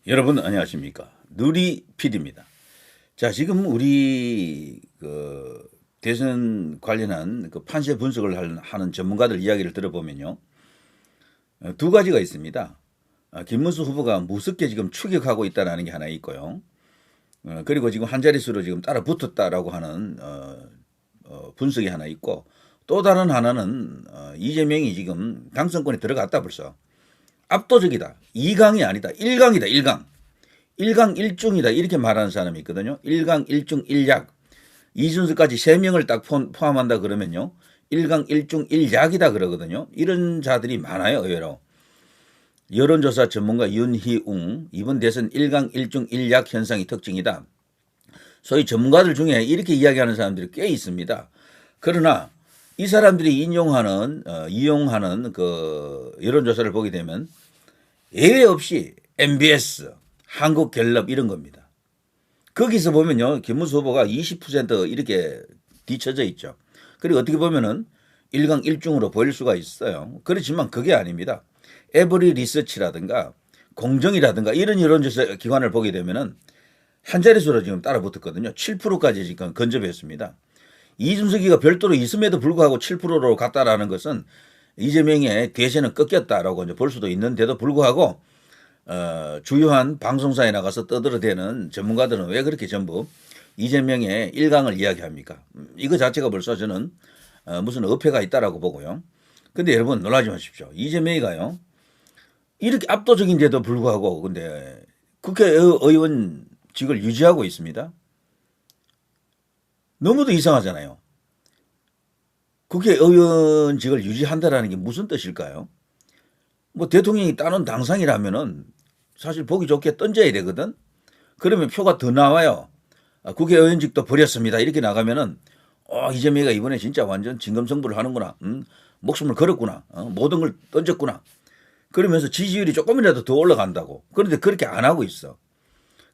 여러분 안녕하십니까? 누리 PD입니다. 자, 지금 우리 대선 관련한 판세 분석을 하는 전문가들 이야기를 들어보면요. 두 가지가 있습니다. 김문수 후보가 무섭게 지금 추격하고 있다는 게 하나 있고요. 그리고 지금 한 자릿수로 지금 따라 붙었다라고 하는 분석이 하나 있고, 또 다른 하나는 이재명이 지금 당선권에 들어갔다 벌써. 압도적이다. 2강이 아니다. 1강이다. 1강. 1강 1중이다. 이렇게 말하는 사람이 있거든요. 1강 1중 1약. 이준석까지 3명을 딱 포함한다 그러면요. 1강 1중 1약이다 그러거든요. 이런 자들이 많아요. 의외로. 여론조사 전문가 윤희웅. 이번 대선 1강 1중 1약 현상이 특징이다. 소위 전문가들 중에 이렇게 이야기하는 사람들이 꽤 있습니다. 그러나 이 사람들이 이용하는 그 여론조사를 보게 되면 예외 없이 MBS, 한국갤럽 이런 겁니다. 거기서 보면요, 김문수 후보가 20% 이렇게 뒤쳐져 있죠. 그리고 어떻게 보면은 1강 1중으로 보일 수가 있어요. 그렇지만 그게 아닙니다. 에브리 리서치라든가 공정이라든가 이런 여론조사 기관을 보게 되면은 한 자릿수로 지금 따라 붙었거든요. 7%까지 지금 근접했습니다. 이준석이가 별도로 있음에도 불구하고 7%로 갔다라는 것은 이재명의 대세는 꺾였다라고 이제 볼 수도 있는데도 불구하고 주요한 방송사에 나가서 떠들어대는 전문가들은 왜 그렇게 전부 이재명의 1강을 이야기합니까? 이거 자체가 벌써 저는 무슨 어폐가 있다라고 보고요. 근데 여러분 놀라지 마십시오. 이재명이가요, 이렇게 압도적인데도 불구하고 근데 국회의원직을 유지하고 있습니다. 너무도 이상하잖아요. 국회의원직을 유지한다라는 게 무슨 뜻일까요? 뭐 대통령이 따놓은 당상이라면은 사실 보기 좋게 던져야 되거든. 그러면 표가 더 나와요. 국회의원직도 버렸습니다. 이렇게 나가면은 이재명이가 이번에 진짜 완전 진검승부를 하는구나. 목숨을 걸었구나. 모든 걸 던졌구나. 그러면서 지지율이 조금이라도 더 올라간다고. 그런데 그렇게 안 하고 있어.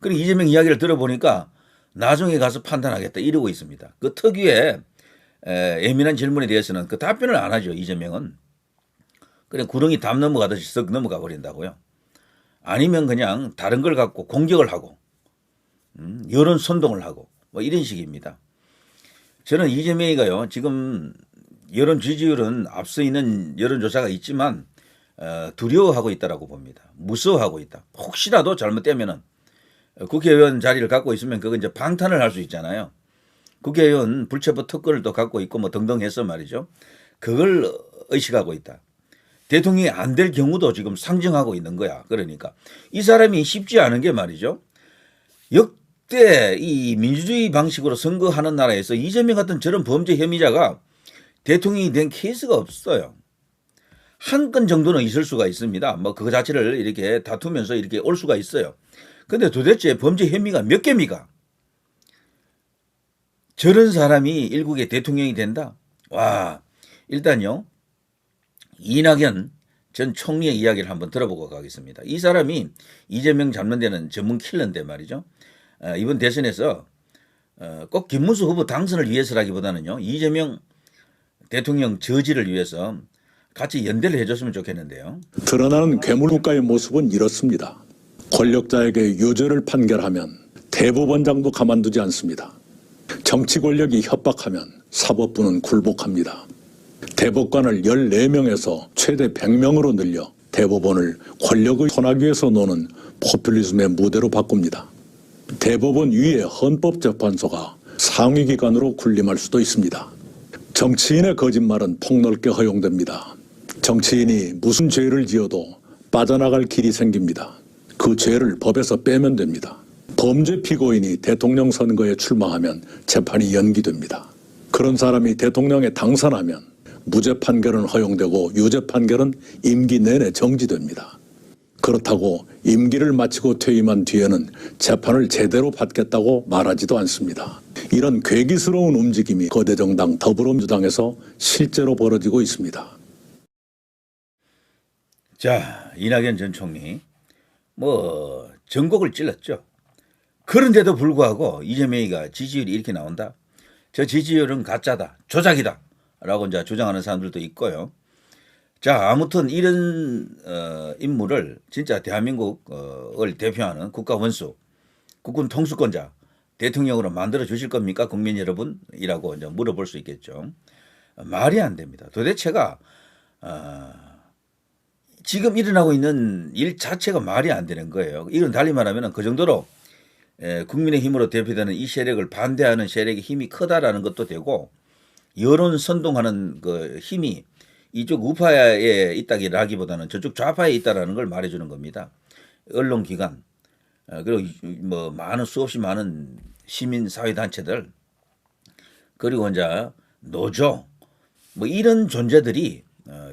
그리고 이재명 이야기를 들어보니까 나중에 가서 판단하겠다 이러고 있습니다. 그 특유의 예민한 질문에 대해서는 그 답변을 안 하죠. 이재명은. 그냥 구렁이 담 넘어가듯이 썩 넘어가 버린다고요. 아니면 그냥 다른 걸 갖고 공격을 하고 여론 선동을 하고 뭐 이런 식입니다. 저는 이재명이가요, 지금 여론 지지율은 앞서 있는 여론조사가 있지만 두려워하고 있다라고 봅니다. 무서워하고 있다. 혹시라도 잘못되면은 국회의원 자리를 갖고 있으면 그거 이제 방탄을 할 수 있잖아요. 국회의원 불체포 특권을 또 갖고 있고 뭐 등등 해서 말이죠. 그걸 의식하고 있다. 대통령이 안 될 경우도 지금 상정하고 있는 거야. 그러니까 이 사람이 쉽지 않은 게 말이죠. 역대 이 민주주의 방식으로 선거하는 나라에서 이재명 같은 저런 범죄 혐의자가 대통령이 된 케이스가 없어요. 한 건 정도는 있을 수가 있습니다. 뭐 그거 자체를 이렇게 다투면서 이렇게 올 수가 있어요. 근데 도대체 범죄 혐의가 몇 개입니까? 저런 사람이 일국의 대통령이 된다? 와, 일단요, 이낙연 전 총리의 이야기를 한번 들어보고 가겠습니다. 이 사람이 이재명 잡는 데는 전문 킬러인데 말이죠. 이번 대선에서 꼭 김문수 후보 당선을 위해서라기보다는요, 이재명 대통령 저지를 위해서 같이 연대를 해줬으면 좋겠는데요. 드러나는 괴물국가의 모습은 이렇습니다. 권력자에게 유죄를 판결하면 대법원장도 가만두지 않습니다. 정치 권력이 협박하면 사법부는 굴복합니다. 대법관을 14명에서 최대 100명으로 늘려 대법원을 권력의 소나기에서 노는 포퓰리즘의 무대로 바꿉니다. 대법원 위에 헌법재판소가 상위기관으로 군림할 수도 있습니다. 정치인의 거짓말은 폭넓게 허용됩니다. 정치인이 무슨 죄를 지어도 빠져나갈 길이 생깁니다. 그 죄를 법에서 빼면 됩니다. 범죄 피고인이 대통령 선거에 출마하면 재판이 연기됩니다. 그런 사람이 대통령에 당선하면 무죄 판결은 허용되고 유죄 판결은 임기 내내 정지됩니다. 그렇다고 임기를 마치고 퇴임한 뒤에는 재판을 제대로 받겠다고 말하지도 않습니다. 이런 괴기스러운 움직임이 거대 정당 더불어민주당에서 실제로 벌어지고 있습니다. 자, 이낙연 전 총리 뭐 전곡을 찔렀죠. 그런데도 불구하고 이재명이가 지지율이 이렇게 나온다. 저 지지율은 가짜다, 조작이다 라고 이제 주장하는 사람들도 있고요. 자, 아무튼 이런 인물을 진짜 대한민국을 대표하는 국가 원수, 국군 통수권자, 대통령으로 만들어 주실 겁니까, 국민 여러분?이라고 이제 물어볼 수 있겠죠. 말이 안 됩니다. 도대체가 지금 일어나고 있는 일 자체가 말이 안 되는 거예요. 이건 달리 말하면 그 정도로 국민의힘으로 대표되는 이 세력을 반대하는 세력의 힘이 크다라는 것도 되고, 여론 선동하는 그 힘이 이쪽 우파에 있다기보다는 저쪽 좌파에 있다라는 걸 말해주는 겁니다. 언론기관, 그리고 뭐 많은 수없이 많은 시민 사회 단체들, 그리고 이제 노조, 뭐 이런 존재들이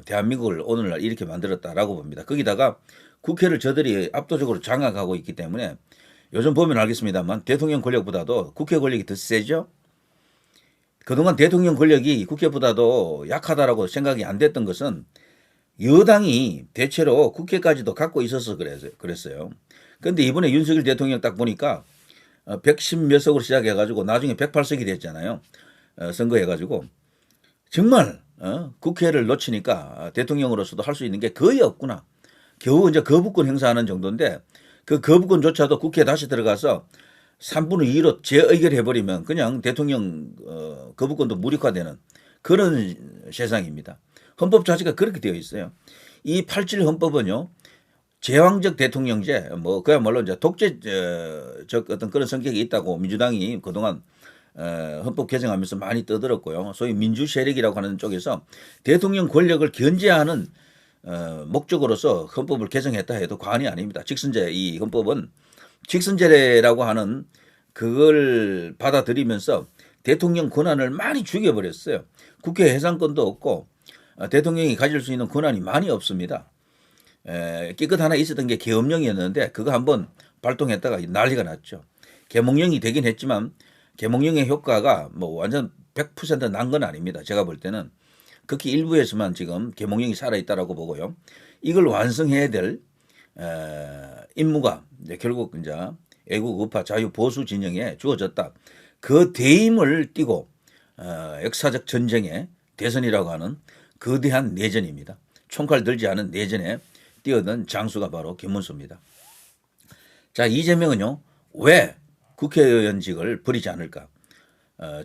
대한민국을 오늘날 이렇게 만들었다라고 봅니다. 거기다가 국회를 저들이 압도적으로 장악하고 있기 때문에 요즘 보면 알겠습니다만 대통령 권력보다도 국회 권력이 더 세죠. 그동안 대통령 권력이 국회보다도 약하다라고 생각이 안 됐던 것은 여당이 대체로 국회까지도 갖고 있어서 그랬어요. 그런데 이번에 윤석열 대통령 딱 보니까 110몇 석으로 시작해가지고 나중에 108석이 됐잖아요. 선거해가지고 정말 국회를 놓치니까 대통령으로서도 할 수 있는 게 거의 없구나. 겨우 이제 거부권 행사하는 정도인데 그 거부권조차도 국회에 다시 들어가서 3분의 2로 재의결해버리면 그냥 대통령 거부권도 무력화되는 그런 세상입니다. 헌법 자체가 그렇게 되어 있어요. 이 87 헌법은요, 제왕적 대통령제, 뭐 그야말로 이제 독재적 어떤 그런 성격이 있다고 민주당이 그동안 헌법 개정하면서 많이 떠들었고요. 소위 민주 세력이라고 하는 쪽에서 대통령 권력을 견제하는 목적으로서 헌법을 개정했다 해도 과언이 아닙니다. 직선제, 이 헌법은 직선제라고 하는 그걸 받아들이면서 대통령 권한을 많이 죽여버렸어요. 국회 해산권도 없고 대통령이 가질 수 있는 권한이 많이 없습니다. 깨끗 하나 있었던 게 계엄령이었는데 그거 한번 발동했다가 난리가 났죠. 계몽령이 되긴 했지만 계몽령의 효과가 뭐 완전 100% 난 건 아닙니다. 제가 볼 때는 극히 일부에서만 지금 계몽령이 살아있다라고 보고요. 이걸 완성해야 될 임무가 이제 결국 이제 애국 우파 자유 보수 진영에 주어졌다. 그 대임을 띠고 역사적 전쟁의 대선이라고 하는 거대한 내전입니다. 총칼 들지 않은 내전에 뛰어든 장수가 바로 김문수입니다. 자, 이재명은요, 왜 국회의원직을 버리지 않을까?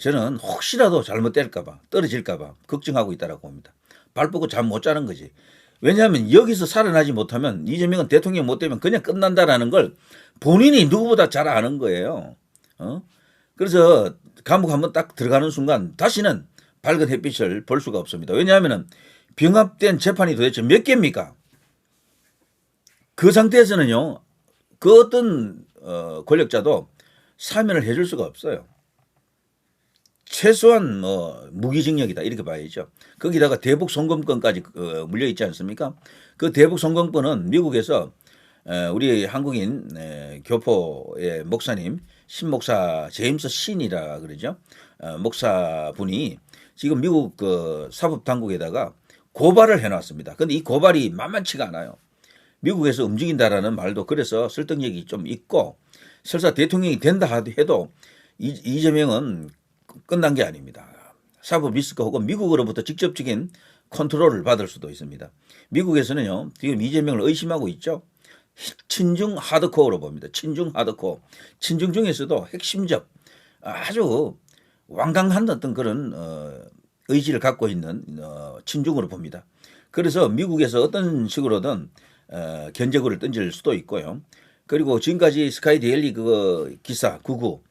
저는 혹시라도 잘못될까봐, 떨어질까봐 걱정하고 있다라고 봅니다. 발 뻗고 잠 못 자는 거지. 왜냐하면 여기서 살아나지 못하면 이재명은 대통령 못 되면 그냥 끝난다라는 걸 본인이 누구보다 잘 아는 거예요. 그래서 감옥 한번 딱 들어가는 순간 다시는 밝은 햇빛을 볼 수가 없습니다. 왜냐하면 병합된 재판이 도대체 몇 개입니까? 그 상태에서는요, 그 어떤 권력자도 사면을 해줄 수가 없어요. 최소한 뭐 무기징역이다 이렇게 봐야죠. 거기다가 대북 송금권까지 물려 있지 않습니까? 그 대북 송금권은 미국에서 우리 한국인 교포의 목사님 신목사 제임스 신이라 그러죠. 목사분이 지금 미국 그 사법당국에다가 고발을 해놨습니다. 그런데 이 고발이 만만치가 않아요. 미국에서 움직인다라는 말도 그래서 설득력이 좀 있고, 설사 대통령이 된다 해도 이재명은 끝난 게 아닙니다. 사법 리스크 혹은 미국으로부터 직접적인 컨트롤을 받을 수도 있습니다. 미국에서는요, 지금 이재명을 의심하고 있죠. 친중 하드코어로 봅니다. 친중 하드코어. 친중 중에서도 핵심적 아주 완강한 어떤 그런 의지를 갖고 있는 친중으로 봅니다. 그래서 미국에서 어떤 식으로든 견제구를 던질 수도 있고요. 그리고 지금까지 스카이 데일리 그 기사 99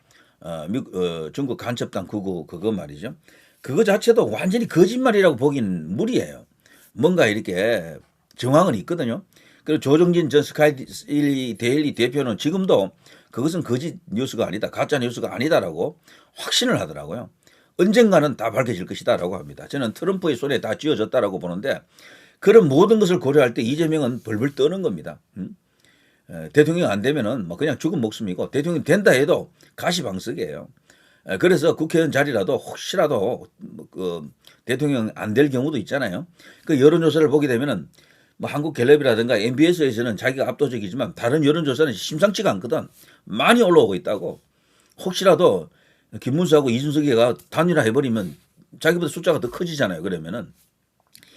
중국 간첩당 99 그거 말이죠. 그거 자체도 완전히 거짓말이라고 보기는 무리예요. 뭔가 이렇게 정황은 있거든요. 그리고 조정진 전 스카이 데일리 대표는 지금도 그것은 거짓 뉴스가 아니다, 가짜 뉴스가 아니다라고 확신을 하더라고요. 언젠가는 다 밝혀질 것이다라고 합니다. 저는 트럼프의 손에 다 쥐어졌다라고 보는데 그런 모든 것을 고려할 때 이재명은 벌벌 떠는 겁니다. 대통령 안 되면은 뭐 그냥 죽은 목숨이고 대통령 된다 해도 가시방석이에요. 그래서 국회의원 자리라도 혹시라도 그 대통령 안 될 경우도 있잖아요. 그 여론조사를 보게 되면은 뭐 한국갤럽이라든가 MBS에서는 자기가 압도적이지만 다른 여론조사는 심상치가 않거든. 많이 올라오고 있다고. 혹시라도 김문수하고 이준석이가 단일화 해버리면 자기보다 숫자가 더 커지잖아요. 그러면은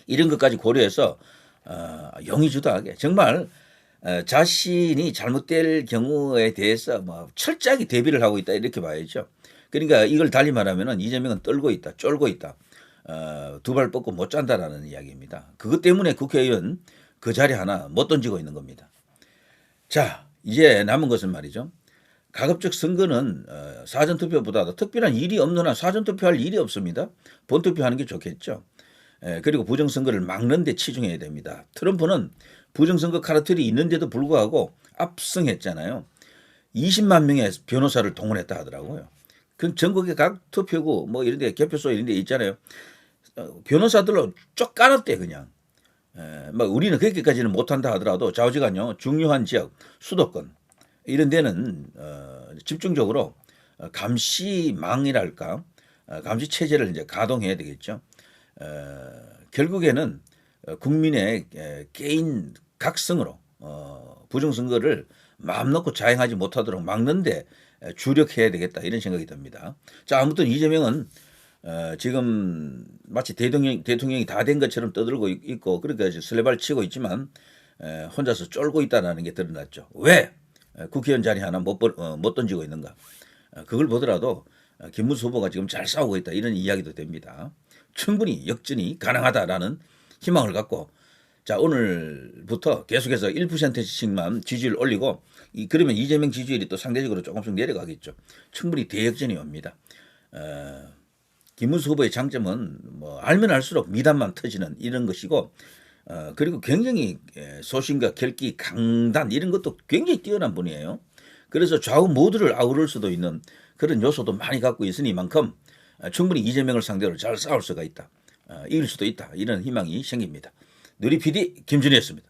이런 것까지 고려해서 용의주도하게 정말 자신이 잘못될 경우에 대해서 뭐 철저하게 대비를 하고 있다 이렇게 봐야죠. 그러니까 이걸 달리 말하면은 이재명은 떨고 있다, 쫄고 있다, 두 발 뻗고 못 잔다라는 이야기입니다. 그것 때문에 국회의원 그 자리 하나 못 던지고 있는 겁니다. 자, 이제 남은 것은 말이죠. 가급적 선거는 사전투표보다도 특별한 일이 없는 한 사전투표할 일이 없습니다. 본투표하는 게 좋겠죠. 그리고 부정선거를 막는 데 치중해야 됩니다. 트럼프는 부정선거 카르텔이 있는데도 불구하고 압승했잖아요. 20만 명의 변호사를 동원했다 하더라고요. 그 전국의 각 투표구 뭐 이런 데 개표소 이런 데 있잖아요. 변호사들로 쭉 깔았대 그냥. 막 우리는 그렇게까지는 못한다 하더라도 좌우지간요 중요한 지역 수도권 이런 데는 집중적으로 감시망이랄까 감시 체제를 이제 가동해야 되겠죠. 결국에는 국민의 개인 각성으로 부정선거를 마음 놓고 자행하지 못하도록 막는데 주력해야 되겠다 이런 생각이 듭니다. 자, 아무튼 이재명은 지금 마치 대통령이 다 된 것처럼 떠들고 있고 그러니까 설레발 치고 있지만 혼자서 쫄고 있다는 게 드러났죠. 왜 국회의원 자리 하나 못 던지고 있는가? 그걸 보더라도 김문수 후보가 지금 잘 싸우고 있다 이런 이야기도 됩니다. 충분히 역전이 가능하다라는 희망을 갖고 자 오늘부터 계속해서 1%씩만 지지율 올리고 그러면 이재명 지지율이 또 상대적으로 조금씩 내려가겠죠. 충분히 대역전이 옵니다. 김문수 후보의 장점은 뭐 알면 알수록 미담만 터지는 이런 것이고 그리고 굉장히 소신과 결기 강단 이런 것도 굉장히 뛰어난 분이에요. 그래서 좌우 모두를 아우를 수도 있는 그런 요소도 많이 갖고 있으니만큼 충분히 이재명을 상대로 잘 싸울 수가 있다. 이길 수도 있다. 이런 희망이 생깁니다. 누리 PD 김준희였습니다.